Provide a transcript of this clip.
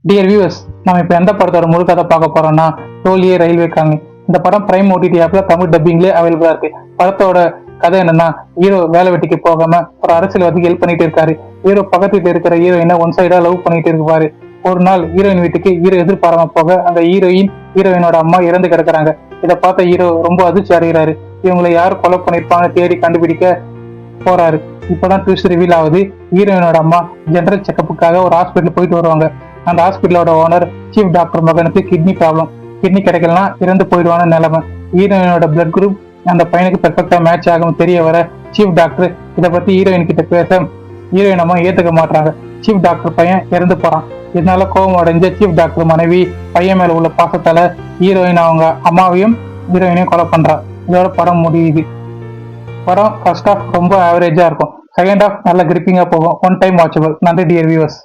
Dear viewers, நம்ம இப்போ எந்த படத்தோட முழு கதை பார்க்க போறோம்னா தோல்லியே ரயில்வே காலனி. இந்த படம் பிரைம் ஓடிடி ஆப்ல தமிழ் டப்பிங்லேயே அவைலபிளா இருக்கு. படத்தோட கதை என்னன்னா, ஹீரோ வேலை வெட்டிக்கு போகாம ஒரு அரசியல்வாதிக்கு ஹெல்ப் பண்ணிட்டு இருக்காரு. ஹீரோ பக்கத்துல இருக்கிற ஹீரோயினை ஒன் சைடா லவ் பண்ணிட்டு இருப்பாரு. ஒரு நாள் ஹீரோயின் வீட்டுக்கு ஹீரோ எதிர்பாராம போக அந்த ஹீரோயினோட அம்மா இறந்து கிடக்குறாங்க. இதை பார்த்த ஹீரோ ரொம்ப அதிர்ச்சி அடைகிறாரு. இவங்களை யார் கொலை பண்ணிருப்பாங்க தேடி கண்டுபிடிக்க போறாரு. இப்பதான் ட்விஸ்ட் ரிவீல் ஆகுது. ஹீரோயினோட அம்மா ஜெனரல் செக்கப்புக்காக ஒரு ஹாஸ்பிட்டல் போயிட்டு வருவாங்க. அந்த ஹாஸ்பிட்டலோட ஓனர் சீஃப் டாக்டர் மகனுக்கு கிட்னி ப்ராப்ளம். கிட்னி கிடைக்கலனா இறந்து போயிடுவான நிலைமை. ஹீரோயினோட பிளட் குரூப் அந்த பையனுக்கு பெர்ஃபெக்டா மேட்ச் ஆகும் தெரிய வர சீஃப் டாக்டர் இதை பத்தி ஹீரோயின் கிட்ட பேச ஹீரோயின் அம்மா ஏத்துக்க மாட்டாங்க. சீஃப் டாக்டர் பையன் இறந்து போறான். இதனால கோபம் அடைஞ்ச சீஃப் டாக்டர் மனைவி பையன் மேல உள்ள பாசத்தால ஹீரோயின் அவங்க அம்மாவையும் ஹீரோயினையும் கொலை பண்றா. இதோட படம் முடியுது. படம் ஃபர்ஸ்ட் ஹாஃப் ரொம்ப ஆவரேஜா இருக்கும். செகண்ட் ஹாஃப் நல்ல கிரிப்பிங்கா போகும். One time watchable. நன்றி டியர் வியூவர்ஸ்.